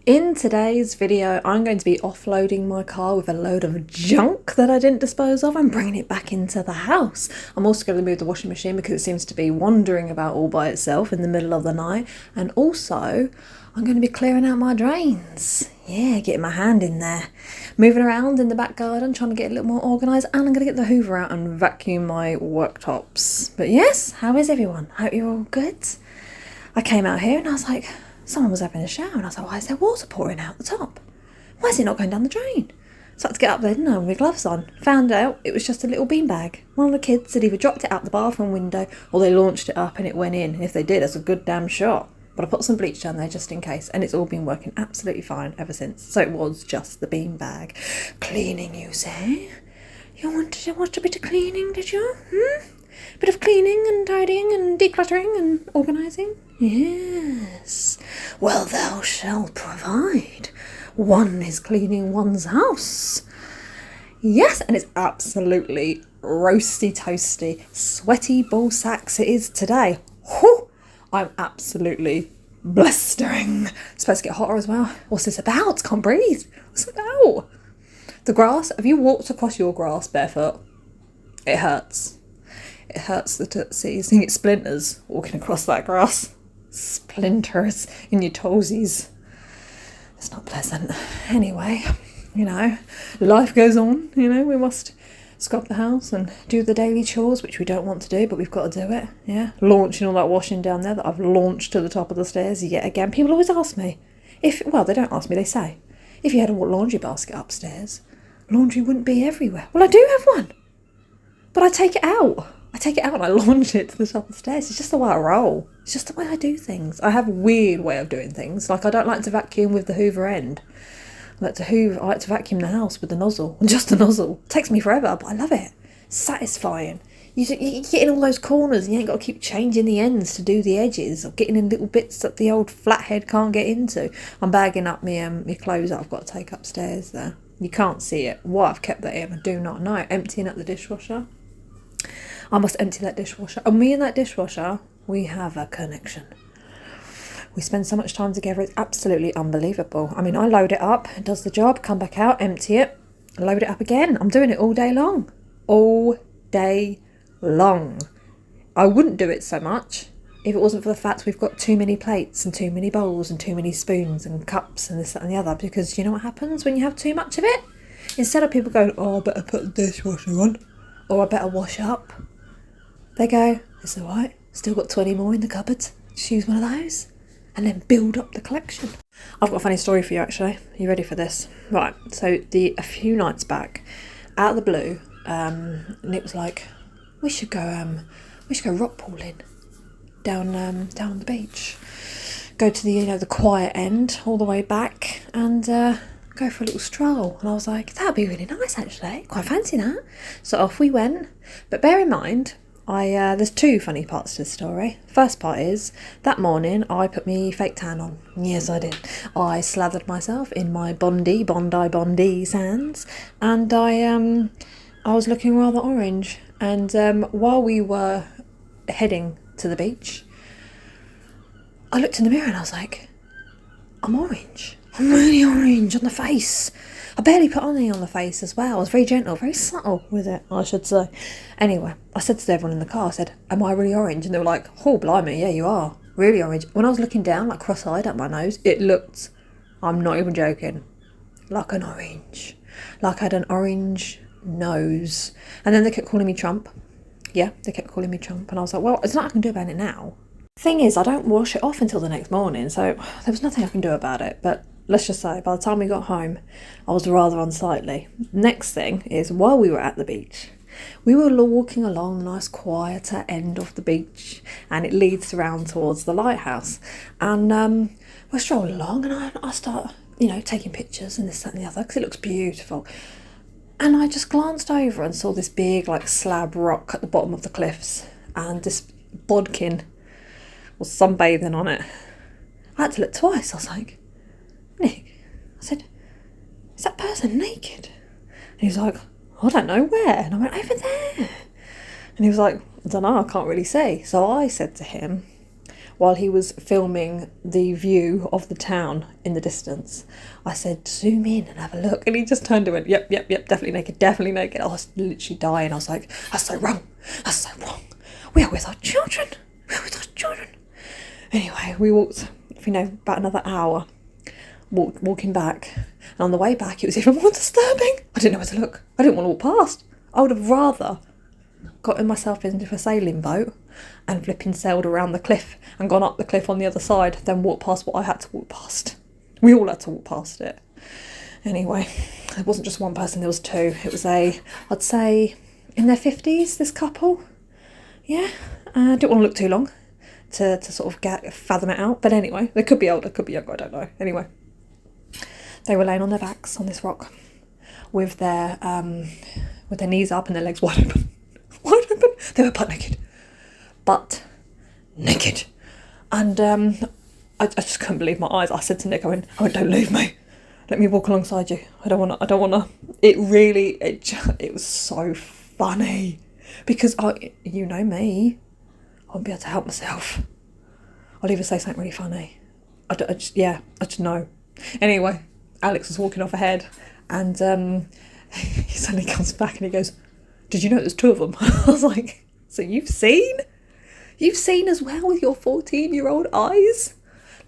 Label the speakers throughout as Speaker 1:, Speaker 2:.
Speaker 1: In today's video, I'm going to be offloading my car with a load of junk that I didn't dispose of and bringing it back into the house. I'm also going to move the washing machine because it seems to be wandering about all by itself in the middle of the night. And also, I'm going to be clearing out my drains. Yeah, getting my hand in there. Moving around in the back garden, trying to get a little more organised. And I'm going to get the hoover out and vacuum my worktops. But yes, how is everyone? Hope you're all good. I came out here and I was like, someone was having a shower and I was like, why is there water pouring out the top? Why is it not going down the drain? So I had to get up there, didn't I, with my gloves on. Found out it was just a little beanbag. One of the kids had either dropped it out the bathroom window or they launched it up and it went in. And if they did, that's a good damn shot. But I put some bleach down there just in case, and it's all been working absolutely fine ever since. So it was just the beanbag. Cleaning, you say? You wanted to watch a bit of cleaning, did you? Bit of cleaning and tidying and decluttering and organising? Yes. Well, thou shalt provide. One is cleaning one's house. Yes, and it's absolutely roasty toasty. Sweaty ball sacks it is today. Whew, I'm absolutely blistering. It's supposed to get hotter as well. What's this about? Can't breathe. What's it about? The grass. Have you walked across your grass barefoot? It hurts. It hurts the tootsies. You get splinters walking across that grass. Splinters in your toesies. It's not pleasant. Anyway, life goes on. We must scrub the house and do the daily chores, which we don't want to do, but we've got to do it. Yeah, launching all that washing down there that I've launched to the top of the stairs yet again. People always ask me they don't ask me, they say, if you had a laundry basket upstairs, laundry wouldn't be everywhere. Well, I do have one, but I take it out and I launch it to the top of the stairs. It's just the way I roll. It's just the way I do things. I have a weird way of doing things. Like, I don't like to vacuum with the hoover end. I like to vacuum the house with the nozzle. Just the nozzle. It takes me forever, but I love it. It's satisfying. You get in all those corners and you ain't got to keep changing the ends to do the edges or getting in little bits that the old flathead can't get into. I'm bagging up my clothes that I've got to take upstairs there. You can't see it. Why I've kept that in, I do not know. Emptying out the dishwasher. I must empty that dishwasher. And me and that dishwasher, we have a connection. We spend so much time together, it's absolutely unbelievable. I mean, I load it up, it does the job, come back out, empty it, load it up again. I'm doing it all day long. All day long. I wouldn't do it so much if it wasn't for the fact we've got too many plates and too many bowls and too many spoons and cups and this, that and the other. Because you know what happens when you have too much of it? Instead of people going, oh, I better put the dishwasher on, or I better wash up, they go, it's all right, still got 20 more in the cupboard. Just use one of those and then build up the collection. I've got a funny story for you, actually. Are you ready for this? Right, so a few nights back, out of the blue, Nick was like, we should go rock pooling down on the beach. Go to the quiet end all the way back and go for a little stroll. And I was like, that'd be really nice, actually. Quite fancy that. So off we went. But bear in mind, there's two funny parts to the story. First part is, that morning I put my fake tan on. Yes, I did. I slathered myself in my Bondi sands, and I was looking rather orange. And while we were heading to the beach, I looked in the mirror and I was like, I'm orange. I'm really orange on the face. I barely put any on the face as well. I was very gentle, very subtle with it, I should say. Anyway, I said to everyone in the car, I said, am I really orange? And they were like, oh, blimey, yeah, you are. Really orange. When I was looking down, like cross-eyed at my nose, it looked, I'm not even joking, like an orange. Like I had an orange nose. And then they kept calling me Trump. Yeah, they kept calling me Trump. And I was like, well, there's nothing I can do about it now. Thing is, I don't wash it off until the next morning, so there was nothing I can do about it. But let's just say, by the time we got home, I was rather unsightly. Next thing is, while we were at the beach, we were walking along the nice quieter end of the beach, and it leads around towards the lighthouse. And we're strolling along, and I start, taking pictures and this, that and the other, because it looks beautiful. And I just glanced over and saw this big, slab rock at the bottom of the cliffs, and this bodkin was sunbathing on it. I had to look twice. I was like, Nick, I said, is that person naked? And he was like, I don't know, where? And I went, over there. And he was like, I don't know, I can't really see. So I said to him, while he was filming the view of the town in the distance. I said, zoom in and have a look. And he just turned and went, yep, definitely naked, definitely naked. I was literally dying. I was like, that's so wrong. That's so wrong. We are with our children. We're with our children. Anyway, we walked, about another hour, walking back. And on the way back, it was even more disturbing. I didn't know where to look. I didn't want to walk past. I would have rather gotten myself into a sailing boat and flipping sailed around the cliff and gone up the cliff on the other side than walk past what I had to walk past. We all had to walk past it. Anyway, it wasn't just one person, there was two. It was I'd say, in their 50s, this couple. Yeah, I didn't want to look too long to sort of fathom it out. But anyway, they could be older, could be younger, I don't know. Anyway, they were laying on their backs on this rock with their knees up and their legs wide open. Wide open. They were butt naked. And I just couldn't believe my eyes. I said to Nick, I went, don't leave me. Let me walk alongside you. I don't want to. It was so funny. Because you know me, I won't be able to help myself. I'll either say something really funny. I just know. Anyway, Alex was walking off ahead and he suddenly comes back and he goes, did you know there's two of them? I was like, so you've seen? You've seen as well with your 14-year-old eyes?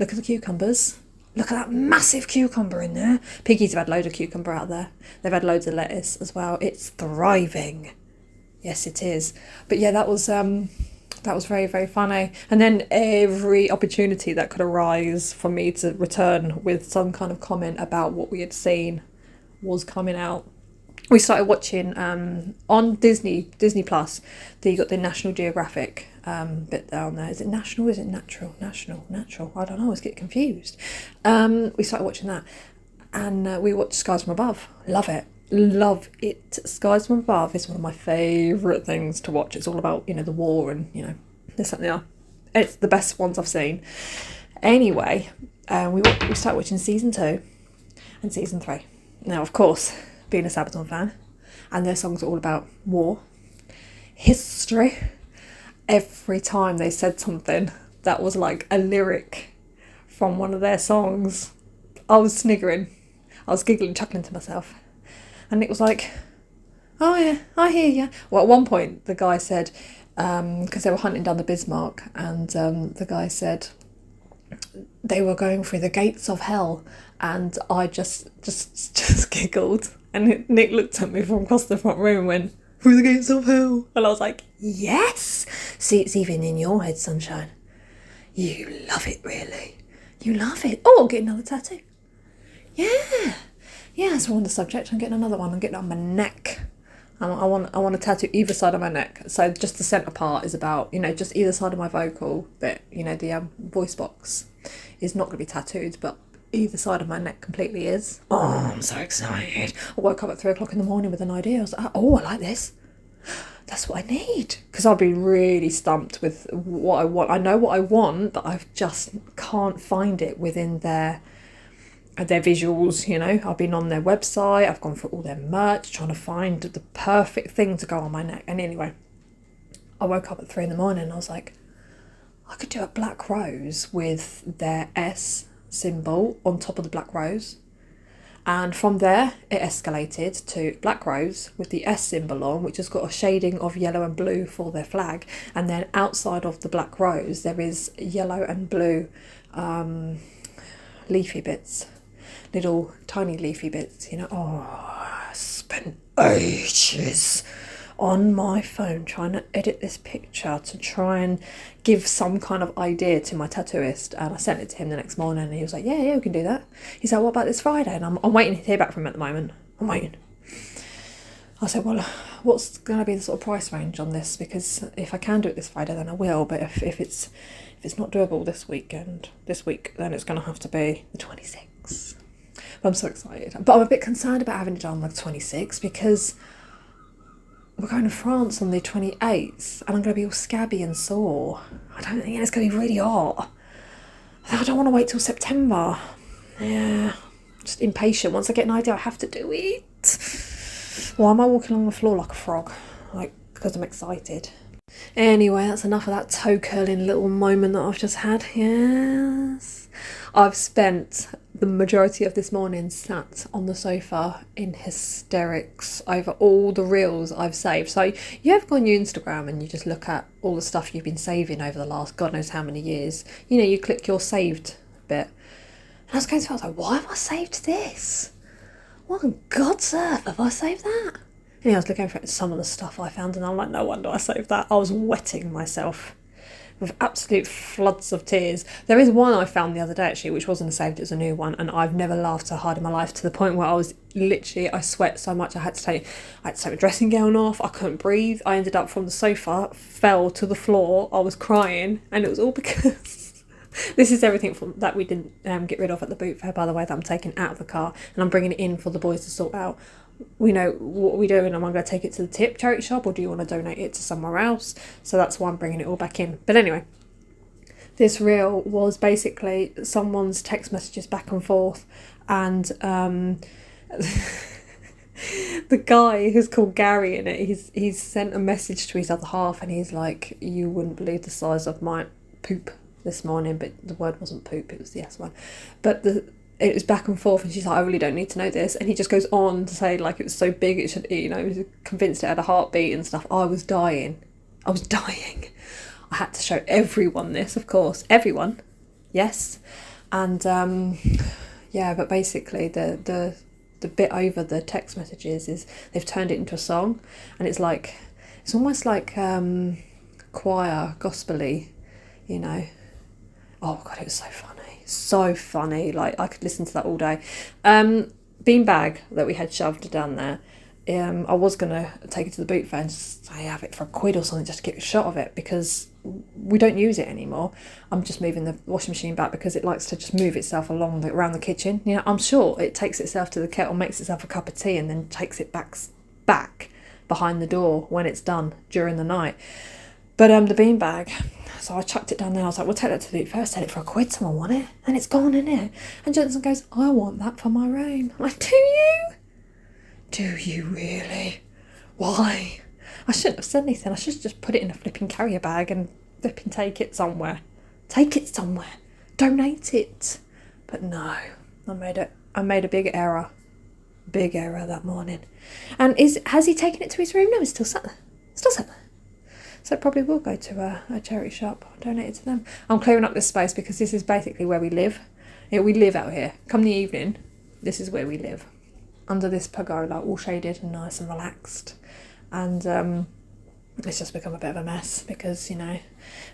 Speaker 1: Look at the cucumbers. Look at that massive cucumber in there. Piggies have had loads of cucumber out there. They've had loads of lettuce as well. It's thriving. Yes, it is. But yeah, that was very, very funny. And then every opportunity that could arise for me to return with some kind of comment about what we had seen was coming out. We started watching on Disney Plus. You got the National Geographic bit down there. Is it national? Is it natural? National. I don't know. I always get confused. We started watching that, and we watched Skies from Above. Love it. Skies from Above is one of my favourite things to watch. It's all about the war and this and the other. It's the best ones I've seen. Anyway, we started watching season 2 and season 3. Now, of course, being a Sabaton fan, and their songs are all about war, history. Every time they said something that was like a lyric from one of their songs, I was sniggering. I was giggling, chuckling to myself. And it was like, oh yeah, I hear you. Well, at one point, the guy said, because they were hunting down the Bismarck, and the guy said they were going through the gates of hell, and I just giggled. And Nick looked at me from across the front room and went, through the gates of hell. And I was like, yes! See, it's even in your head, sunshine. You love it, really. You love it. Oh, I'll get another tattoo. Yeah, so on the subject, I'm getting another one. I'm getting it on my neck. I want to tattoo either side of my neck. So just the centre part is about, just either side of my vocal bit, the voice box is not going to be tattooed, but either side of my neck completely is. Oh, I'm so excited. I woke up at 3 o'clock in the morning with an idea. I was like, oh, I like this. That's what I need. Because I've been really stumped with what I want. I know what I want, but I just can't find it within their visuals, I've been on their website, I've gone through all their merch, trying to find the perfect thing to go on my neck. And anyway, I woke up at 3 in the morning and I was like, I could do a black rose with their S symbol on top of the black rose. And from there, it escalated to black rose with the S symbol on, which has got a shading of yellow and blue for their flag. And then outside of the black rose, there is yellow and blue leafy bits. Little tiny leafy bits, Oh, I spent ages on my phone trying to edit this picture to try and give some kind of idea to my tattooist, and I sent it to him the next morning and he was like, yeah, we can do that. He's like, what about this Friday? And I'm waiting to hear back from him at the moment. I'm waiting. I said, well, what's going to be the sort of price range on this? Because if I can do it this Friday, then I will, but if it's not doable this week, then it's going to have to be the 26th. But I'm so excited. But I'm a bit concerned about having it done on the 26th because we're going to France on the 28th and I'm going to be all scabby and sore. I don't think it's going to be really hot. I don't want to wait till September. Yeah, just impatient. Once I get an idea, I have to do it. Why am I walking along the floor like a frog? Because I'm excited. Anyway, that's enough of that toe curling little moment that I've just had. Yes. I've spent the majority of this morning sat on the sofa in hysterics over all the reels I've saved. So you ever go on your Instagram and you just look at all the stuff you've been saving over the last God knows how many years? You know, you click your saved bit. And I was going through, I was like, why have I saved this? What on God's earth have I saved that? And I was looking for some of the stuff I found and I'm like, no wonder I saved that. I was wetting myself with absolute floods of tears. There is one I found the other day actually, which wasn't saved, it was a new one, and I've never laughed so hard in my life, to the point where I was literally, I sweat so much I had to take my dressing gown off, I couldn't breathe, I ended up from the sofa, fell to the floor, I was crying, and it was all because this is everything from that we didn't get rid of at the boot fair, by the way, that I'm taking out of the car and I'm bringing it in for the boys to sort out. We know what we do, and am I going to take it to the tip charity shop or do you want to donate it to somewhere else? So that's why I'm bringing it all back in. But anyway, this reel was basically someone's text messages back and forth, and the guy who's called Gary in it, he's sent a message to his other half and he's like, you wouldn't believe the size of my poop this morning, but the word wasn't poop, it was the S one, but it was back and forth, and she's like, I really don't need to know this, and he just goes on to say like it was so big it should, you know, he was convinced it had a heartbeat and stuff. I was dying. I had to show everyone this, of course, everyone, yes. And yeah, but basically the bit over the text messages is they've turned it into a song, and it's like, it's almost like choir, gospel-y, you know. Oh God, it was so funny, like I could listen to that all day. Beanbag that we had shoved down there, I was gonna take it to the boot fair and just say have it for £1 or something just to get a shot of it, because we don't use it anymore. I'm just moving the washing machine back because it likes to just move itself along around the kitchen. You know, I'm sure it takes itself to the kettle, makes itself a cup of tea, and then takes it back behind the door when it's done during the night. But the beanbag, so I chucked it down there. I was like, we'll take that to the boot fair, sell it for £1, someone want it, and it's gone in it. And Jensen goes, I want that for my room. I'm like, do you? Do you really? Why? I shouldn't have said anything. I should have just put it in a flipping carrier bag and flipping take it somewhere. Donate it. But no, I made a big error. Big error that morning. And has he taken it to his room? No, it's still sat there. So it probably will go to a charity shop. I'll donate it to them. I'm clearing up this space because this is basically where we live. Yeah, we live out here. Come the evening, this is where we live. Under this pergola, all shaded and nice and relaxed. And it's just become a bit of a mess because, you know,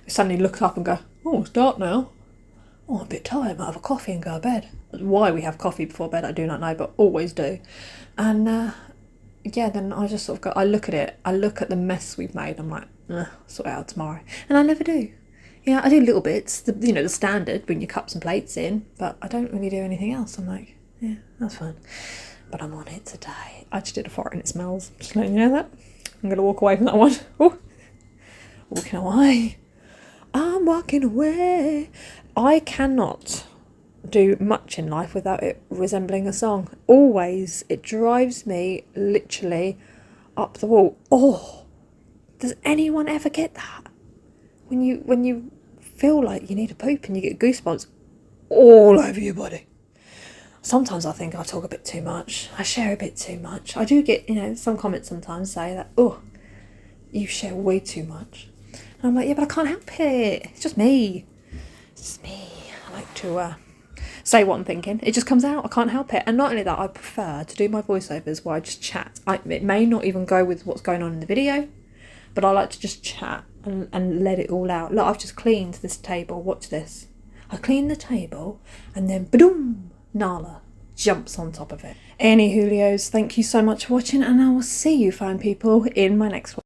Speaker 1: we suddenly look up and go, oh, it's dark now. Oh, I'm a bit tired, might have a coffee and go to bed. Why we have coffee before bed, I do not know, but always do. And yeah, then I just sort of go, I look at it, I look at the mess we've made, I'm like, sort it out tomorrow. And I never do. Yeah, I do little bits, the standard, bring your cups and plates in, but I don't really do anything else. I'm like, yeah, that's fine. But I'm on it today. I just did a fart and it smells. Just letting you know that. I'm going to walk away from that one. Ooh. Walking away. I'm walking away. I cannot do much in life without it resembling a song. Always. It drives me literally up the wall. Oh, does anyone ever get that? When you feel like you need a poop and you get goosebumps all over your body. Sometimes I think I talk a bit too much. I share a bit too much. I do get, some comments sometimes say that, oh, you share way too much. And I'm like, yeah, but I can't help it. It's just me. It's just me. I like to say what I'm thinking. It just comes out. I can't help it. And not only that, I prefer to do my voiceovers where I just chat. It may not even go with what's going on in the video, but I like to just chat and let it all out. Look, I've just cleaned this table. Watch this. I cleaned the table and then ba-doom, Nala jumps on top of it. Any Julios, thank you so much for watching, and I will see you fine people in my next one.